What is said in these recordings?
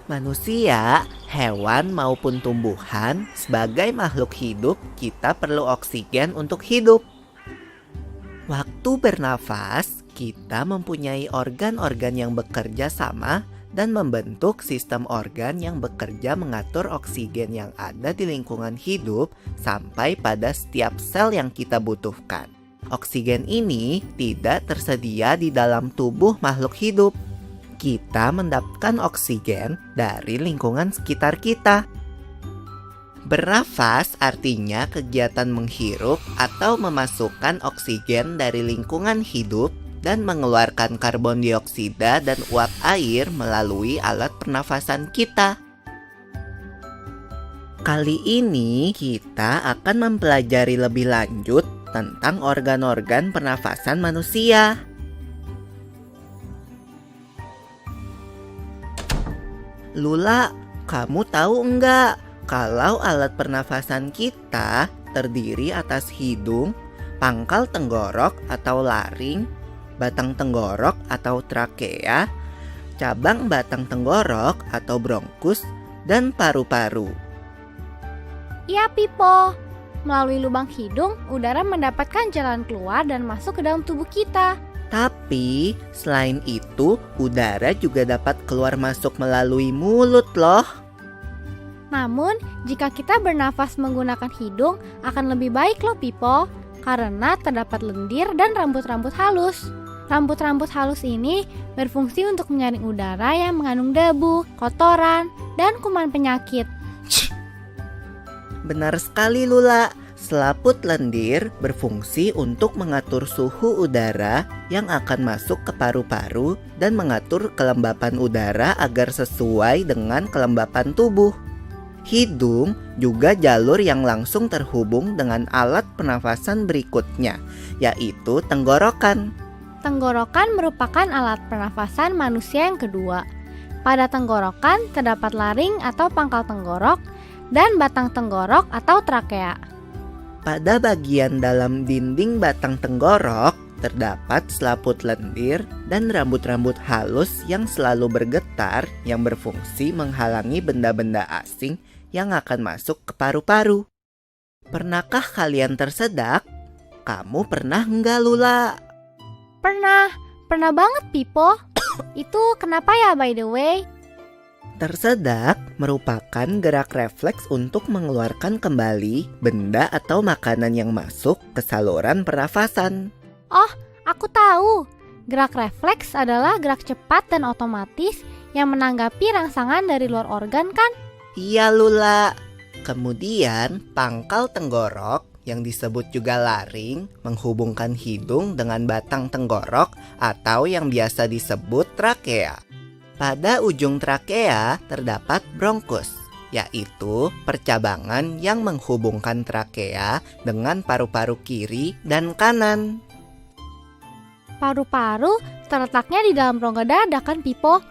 Manusia, hewan maupun tumbuhan, sebagai makhluk hidup, kita perlu oksigen untuk hidup. Waktu bernafas, kita mempunyai organ-organ yang bekerja sama dan membentuk sistem organ yang bekerja mengatur oksigen yang ada di lingkungan hidup sampai pada setiap sel yang kita butuhkan. Oksigen ini tidak tersedia di dalam tubuh makhluk hidup. Kita mendapatkan oksigen dari lingkungan sekitar kita. Bernafas artinya kegiatan menghirup atau memasukkan oksigen dari lingkungan hidup dan mengeluarkan karbon dioksida dan uap air melalui alat pernafasan kita. Kali ini kita akan mempelajari lebih lanjut tentang organ-organ pernafasan manusia. Lula, kamu tahu enggak kalau alat pernafasan kita terdiri atas hidung, pangkal tenggorok atau laring, batang tenggorok atau trakea, cabang batang tenggorok atau bronkus, dan paru-paru. Iya, Pipo. Melalui lubang hidung, udara mendapatkan jalan keluar dan masuk ke dalam tubuh kita. Tapi, selain itu, udara juga dapat keluar masuk melalui mulut loh. Namun, jika kita bernafas menggunakan hidung, akan lebih baik loh, Pipo. Karena terdapat lendir dan rambut-rambut halus. Rambut-rambut halus ini berfungsi untuk menyaring udara yang mengandung debu, kotoran, dan kuman penyakit. Benar sekali, Lula. Selaput lendir berfungsi untuk mengatur suhu udara yang akan masuk ke paru-paru dan mengatur kelembapan udara agar sesuai dengan kelembapan tubuh. Hidung juga jalur yang langsung terhubung dengan alat pernafasan berikutnya, yaitu tenggorokan. Tenggorokan merupakan alat pernafasan manusia yang kedua. Pada tenggorokan terdapat laring atau pangkal tenggorok dan batang tenggorok atau trakea. Pada bagian dalam dinding batang tenggorok terdapat selaput lendir dan rambut-rambut halus yang selalu bergetar yang berfungsi menghalangi benda-benda asing yang akan masuk ke paru-paru. Pernahkah kalian tersedak? Kamu pernah enggak, Lula? Pernah banget, Pipo. Itu kenapa ya, by the way? Tersedak merupakan gerak refleks untuk mengeluarkan kembali benda atau makanan yang masuk ke saluran pernafasan. Oh, aku tahu. Gerak refleks adalah gerak cepat dan otomatis yang menanggapi rangsangan dari luar organ, kan? Iya, Lula. Kemudian pangkal tenggorok yang disebut juga laring menghubungkan hidung dengan batang tenggorok atau yang biasa disebut trakea. Pada ujung trakea terdapat bronkus, yaitu percabangan yang menghubungkan trakea dengan paru-paru kiri dan kanan. Paru-paru terletaknya di dalam rongga dada, kan, Pipo?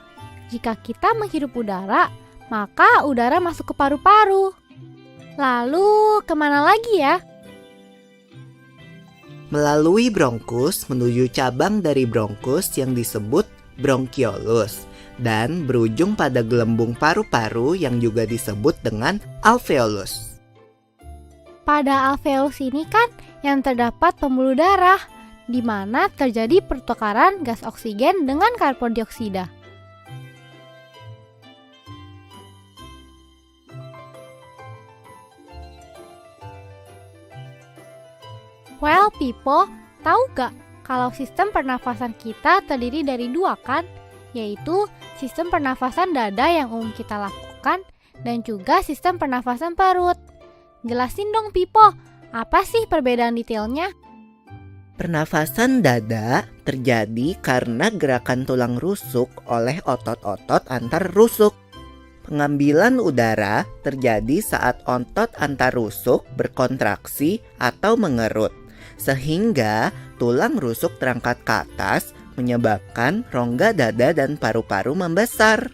Jika kita menghirup udara, maka udara masuk ke paru-paru. Lalu kemana lagi ya? Melalui bronkus menuju cabang dari bronkus yang disebut bronkiolus dan berujung pada gelembung paru-paru yang juga disebut dengan alveolus. Pada alveolus ini kan yang terdapat pembuluh darah, di mana terjadi pertukaran gas oksigen dengan karbon dioksida. Well, Pipo, tahu gak kalau sistem pernafasan kita terdiri dari dua, kan? Yaitu sistem pernafasan dada yang umum kita lakukan dan juga sistem pernafasan perut. Jelasin dong, Pipo, apa sih perbedaan detailnya? Pernafasan dada terjadi karena gerakan tulang rusuk oleh otot-otot antar rusuk. Pengambilan udara terjadi saat otot antar rusuk berkontraksi atau mengerut, sehingga tulang rusuk terangkat ke atas menyebabkan rongga dada dan paru-paru membesar.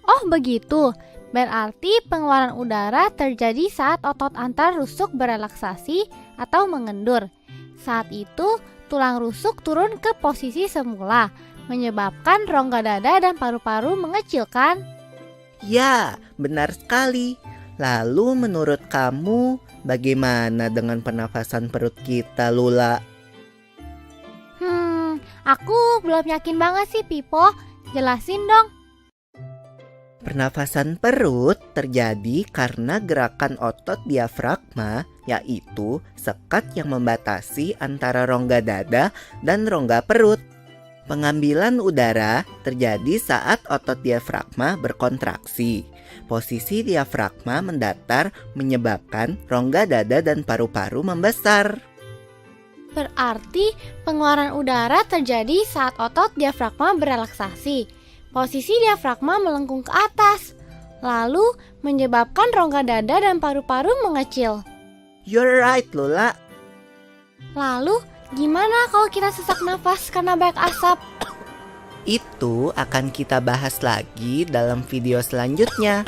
Oh begitu, berarti pengeluaran udara terjadi saat otot antar rusuk berelaksasi atau mengendur. Saat itu, tulang rusuk turun ke posisi semula, menyebabkan rongga dada dan paru-paru mengecil, kan? Ya, benar sekali. Lalu menurut kamu, bagaimana dengan pernafasan perut kita, Lula? Aku belum yakin banget sih, Pipo. Jelasin dong. Pernafasan perut terjadi karena gerakan otot diafragma, yaitu sekat yang membatasi antara rongga dada dan rongga perut. Pengambilan udara terjadi saat otot diafragma berkontraksi. Posisi diafragma mendatar menyebabkan rongga dada dan paru-paru membesar. Berarti pengeluaran udara terjadi saat otot diafragma berelaksasi. Posisi diafragma melengkung ke atas, lalu menyebabkan rongga dada dan paru-paru mengecil. You're right, Lula. Lalu, gimana kalau kita sesak nafas karena banyak asap? Itu akan kita bahas lagi dalam video selanjutnya.